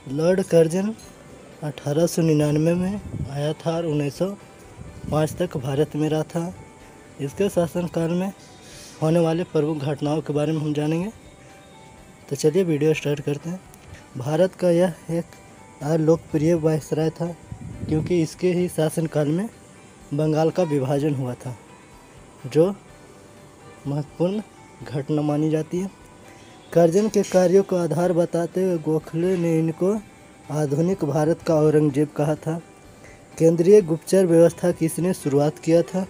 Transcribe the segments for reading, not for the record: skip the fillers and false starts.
Lord Curzon 1899 में आया था और 1905 तक भारत में रहा था। इसके शासनकाल में होने वाले प्रमुख घटनाओं के बारे में हम जानेंगे। तो चलिए वीडियो स्टार्ट करते हैं। भारत का यह एक लोकप्रिय वायसराय था क्योंकि इसके ही शासनकाल में बंगाल का विभाजन हुआ था, जो महत्वपूर्ण घटना मानी जाती है। कर्जन के कार्यों को आधार बताते हुए गोखले ने इनको आधुनिक भारत का औरंगजेब कहा था। केंद्रीय गुप्तचर व्यवस्था की इसने शुरुआत किया था।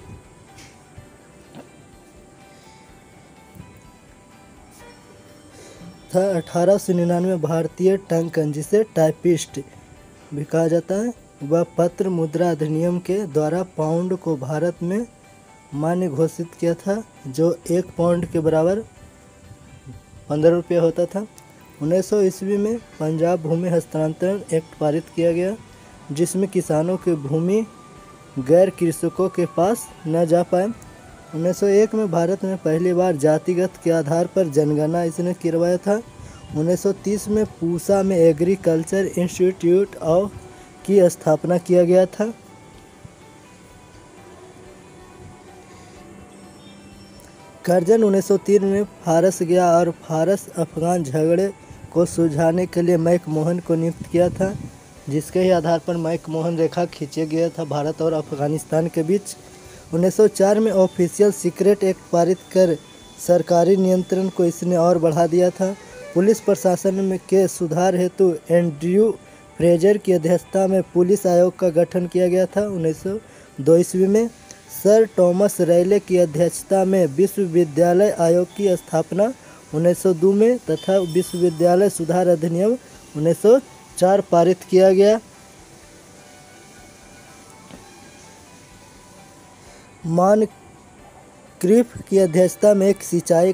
था 1899 भारतीय टंकन, जिसे टाइपिस्ट भी कहा जाता है, वह पत्र मुद्रा अधिनियम के द्वारा पाउंड को भारत में मान्य घोषित किया था, जो 1 पाउंड के बराबर 15 रुपये होता था। 1900 ईस्वी में पंजाब भूमि हस्तांतरण एक्ट पारित किया गया, जिसमें किसानों की भूमि गैर कृषकों के पास न जा पाए। 1901 में भारत में पहली बार जातिगत के आधार पर जनगणना इसने करवाया था। 1930 में पूसा में एग्रीकल्चर इंस्टीट्यूट ऑफ की स्थापना किया गया था। कर्जन 1903 में फारस गया और फारस अफगान झगड़े को सुलझाने के लिए मैकमोहन को नियुक्त किया था, जिसके ही आधार पर मैकमोहन रेखा खींचा गया था भारत और अफगानिस्तान के बीच। 1904 में ऑफिशियल सीक्रेट एक्ट पारित कर सरकारी नियंत्रण को इसने और बढ़ा दिया था। पुलिस प्रशासन में के सुधार हेतु एंड्रयू फ्रेजर की अध्यक्षता में पुलिस आयोग का गठन किया गया था। 1902 ईस्वी में सर थॉमस रैले की अध्यक्षता में विश्वविद्यालय आयोग की स्थापना 1902 में तथा विश्वविद्यालय सुधार अधिनियम 1904 पारित किया गया। मॉनक्रिफ की अध्यक्षता में एक सिंचाई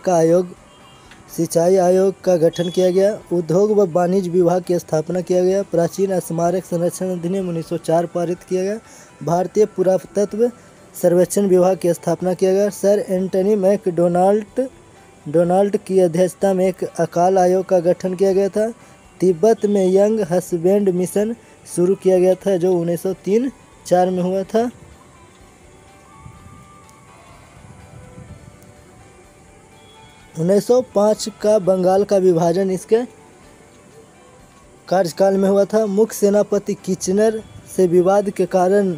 आयोग का गठन किया गया। उद्योग व वाणिज्य विभाग की स्थापना किया गया। प्राचीन स्मारक संरक्षण अधिनियम 1904 पारित किया गया। भारतीय पुरातत्व सर्वेक्षण विभाग की स्थापना किया गया। सर एंटनी मैकडोनाल्ड की अध्यक्षता में एक अकाल आयोग का गठन किया गया था। तिब्बत में यंग हस्बैंड मिशन शुरू किया गया था, जो 1903-04 में हुआ था। 1905 का बंगाल का विभाजन इसके कार्यकाल में हुआ था। मुख्य सेनापति किचनर से विवाद के कारण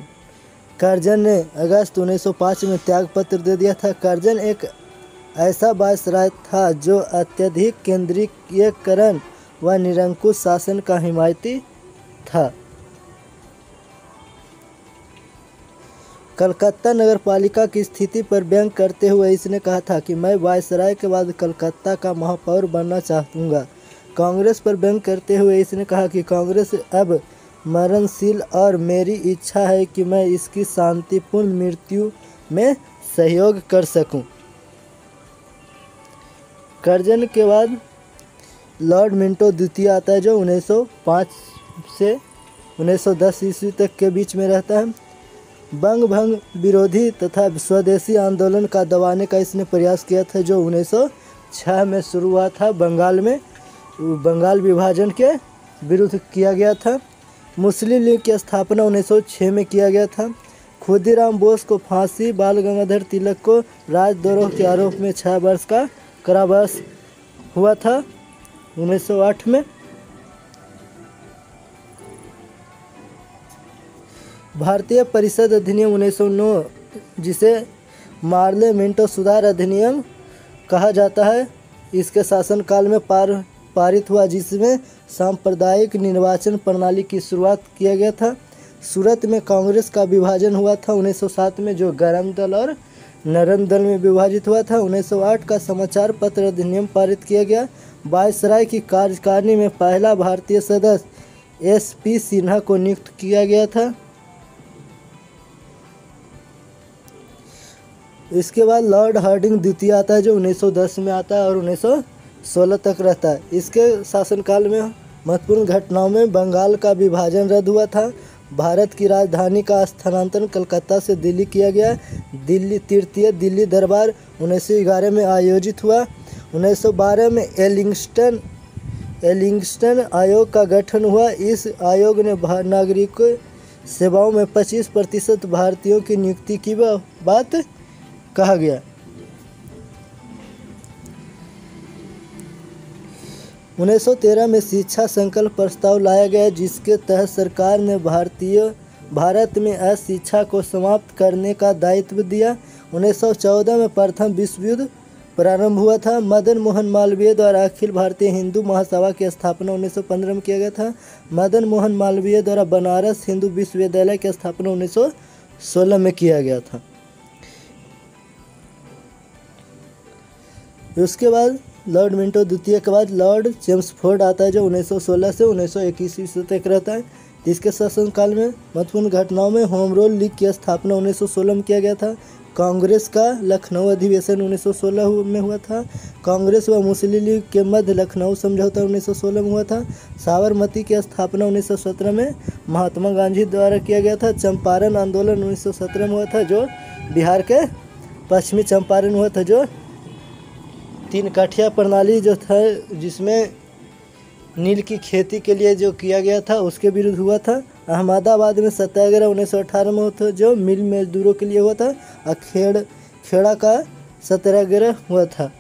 कर्जन ने अगस्त 1905 में त्यागपत्र दे दिया था। कर्जन एक ऐसा वायसराय था जो अत्यधिक केंद्रीयकरण व निरंकुश शासन का हिमायती था। कलकत्ता नगरपालिका की स्थिति पर व्यंग करते हुए इसने कहा था कि मैं वायसराय के बाद कलकत्ता का महापौर बनना चाहूँगा। कांग्रेस पर व्यंग करते हुए इसने कहा कि कांग्रेस अब मरणशील और मेरी इच्छा है कि मैं इसकी शांतिपूर्ण मृत्यु में सहयोग कर सकूं। कर्जन के बाद लॉर्ड मिंटो द्वितीय आता है, जो 1905 से 1910 ईस्वी तक के बीच में रहता है। बंग भंग विरोधी तथा स्वदेशी आंदोलन का दबाने का इसने प्रयास किया था, जो 1906 में शुरू हुआ था। बंगाल विभाजन के विरुद्ध किया गया था। मुस्लिम लीग की स्थापना 1906 में किया गया था। खुदीराम बोस को फांसी, बाल गंगाधर तिलक को राजद्रोह के आरोप में 6 वर्ष का कारावास हुआ था 1908 में। भारतीय परिषद अधिनियम 1909, जिसे मार्ले मिंटो सुधार अधिनियम कहा जाता है, इसके शासनकाल में पारित हुआ, जिसमें सांप्रदायिक निर्वाचन प्रणाली की शुरुआत किया गया था। सूरत में कांग्रेस का विभाजन हुआ था 1907 में, जो गरम दल और नरम दल में विभाजित हुआ था। 1908 का समाचार पत्र अधिनियम पारित किया गया। वायसराय की कार्यकारिणी में पहला भारतीय सदस्य एस.पी. सिन्हा को नियुक्त किया गया था। इसके बाद लॉर्ड हार्डिंग द्वितीय आता है, जो 1910 में आता है और 1916 तक रहता है। इसके शासनकाल में महत्वपूर्ण घटनाओं में बंगाल का विभाजन रद्द हुआ था। भारत की राजधानी का स्थानांतरण कलकत्ता से दिल्ली किया गया। तृतीय दिल्ली दरबार 1911 में आयोजित हुआ। 1912 में एलिंगस्टन एलिंगस्टन आयोग का गठन हुआ। इस आयोग ने नागरिक सेवाओं में 25% भारतीयों की नियुक्ति की बात कहा गया। 1913 में शिक्षा संकल्प प्रस्ताव लाया गया, जिसके तहत सरकार ने भारत में अशिक्षा को समाप्त करने का दायित्व दिया। 1914 में प्रथम विश्व युद्ध प्रारंभ हुआ था। मदन मोहन मालवीय द्वारा अखिल भारतीय हिंदू महासभा की स्थापना 1915 में किया गया था। मदन मोहन मालवीय द्वारा बनारस हिंदू विश्वविद्यालय की स्थापना 1916 में किया गया था। उसके बाद लॉर्ड मिंटो द्वितीय के बाद लॉर्ड चेम्सफोर्ड आता है, जो 1916 से 1921 ईस्वी तक रहता है। जिसके शासनकाल में महत्वपूर्ण घटनाओं में होम रूल लीग की स्थापना 1916 में किया गया था। कांग्रेस का लखनऊ अधिवेशन 1916 में हुआ था। कांग्रेस व मुस्लिम लीग के मध्य लखनऊ समझौता 1916 में हुआ था। साबरमती की स्थापना 1917 में महात्मा गांधी द्वारा किया गया था। चंपारण आंदोलन 1917 में हुआ था, जो बिहार के पश्चिमी चंपारण हुआ था, जो 3 कठिया प्रणाली जो था, जिसमें नील की खेती के लिए जो किया गया था, उसके विरुद्ध हुआ था। अहमदाबाद में सत्याग्रह 1918 में हुआ था, जो मिल मजदूरों के लिए हुआ था। खेड़ा का सत्याग्रह हुआ था।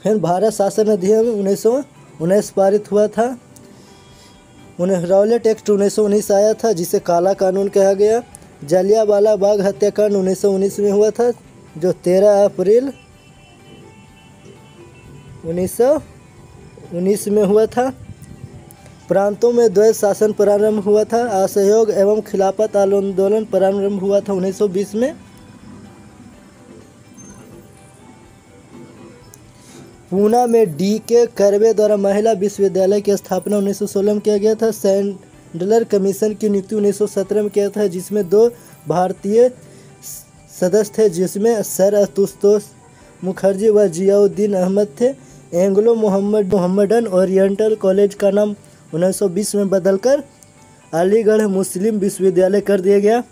फिर भारत शासन अधिनियम 1919 पारित हुआ था। रॉलेट एक्ट 1919 आया था, जिसे काला कानून कहा गया। जलियांवाला बाग हत्याकांड 1919 में हुआ था, जो 13 अप्रैल 1919 में हुआ था। प्रांतों में द्वैध शासन प्रारंभ हुआ था। असहयोग एवं खिलाफत आंदोलन प्रारंभ हुआ था 1920 में। पूना में डी.के. कर्वे द्वारा महिला विश्वविद्यालय की स्थापना 1916 में किया गया था। सैंडलर कमीशन की नियुक्ति 1917 में किया था, जिसमें 2 भारतीय सदस्य थे, जिसमें सर आशुतोष मुखर्जी व जियाउद्दीन अहमद थे। एंग्लो मोहम्मडन ओरिएंटल कॉलेज का नाम 1920 में बदलकर अलीगढ़ मुस्लिम विश्वविद्यालय कर दिया गया।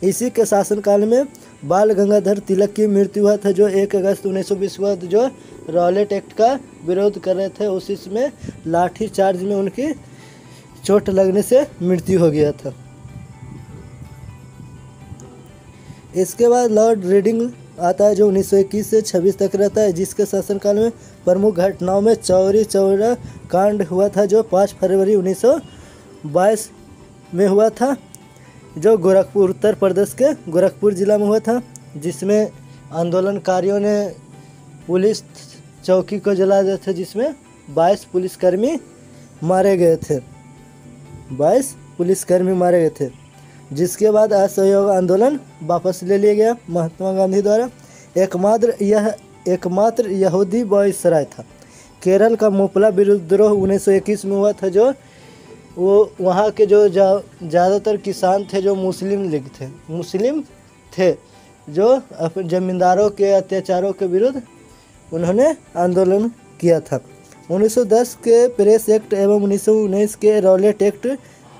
इसी के शासनकाल में बाल गंगाधर तिलक की मृत्यु हुआ था, जो 1 अगस्त 1920 हुआ, जो रॉलेट एक्ट का विरोध कर रहे थे। उसी में लाठी चार्ज में उनकी चोट लगने से मृत्यु हो गया था। इसके बाद लॉर्ड रीडिंग आता है, जो 1921 से 26 तक रहता है। जिसके शासनकाल में प्रमुख घटनाओं में चौरी चौरा कांड हुआ था, जो 5 फरवरी 1922 में हुआ था, जो गोरखपुर उत्तर प्रदेश के गोरखपुर जिला में हुआ था। जिसमें आंदोलनकारियों ने पुलिस चौकी को जला दिया था, जिसमें 22 पुलिसकर्मी मारे गए थे। 22 पुलिसकर्मी मारे गए थे। जिसके बाद असहयोग आंदोलन वापस ले लिया गया महात्मा गांधी द्वारा। एकमात्र यहूदी वायसराय था। केरल का मोपला विद्रोह 1921 में हुआ था, जो वो वहाँ के जो ज़्यादातर किसान थे, जो मुस्लिम थे, जो अपने जमींदारों के अत्याचारों के विरुद्ध उन्होंने आंदोलन किया था। 1910 के प्रेस एक्ट एवं 1919 के रॉलेट एक्ट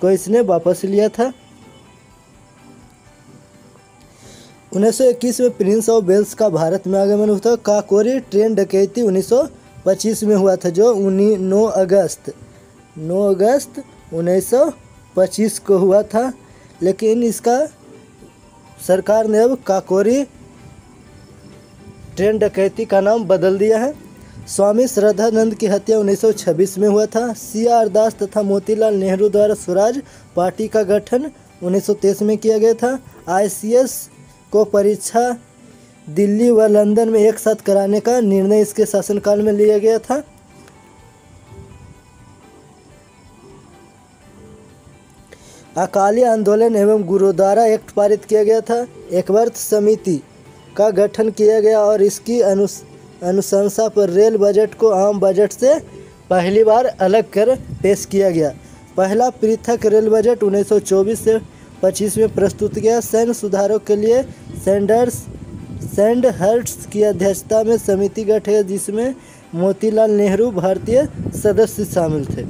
को इसने वापस लिया था। 1921 में प्रिंस ऑफ वेल्स का भारत में आगमन हुआ था। काकोरी ट्रेन डकैती 1925 में हुआ था, जो 9 अगस्त 1925 को हुआ था। लेकिन इसका सरकार ने अब काकोरी ट्रेन डकैती का नाम बदल दिया है। स्वामी श्रद्धानंद की हत्या 1926 में हुआ था। C.R. दास तथा मोतीलाल नेहरू द्वारा स्वराज पार्टी का गठन 1923 में किया गया था। ICS को परीक्षा दिल्ली व लंदन में एक साथ कराने का निर्णय इसके शासनकाल में लिया गया था। अकाली आंदोलन एवं गुरुद्वारा एक्ट पारित किया गया था। एकवर्त समिति का गठन किया गया और इसकी अनुशंसा पर रेल बजट को आम बजट से पहली बार अलग कर पेश किया गया। पहला पृथक रेल बजट 1924 से 25 में प्रस्तुत किया। सैन्य सुधारों के लिए सैंडहर्स्ट की अध्यक्षता में समिति गठित, जिसमें मोतीलाल नेहरू भारतीय सदस्य शामिल थे।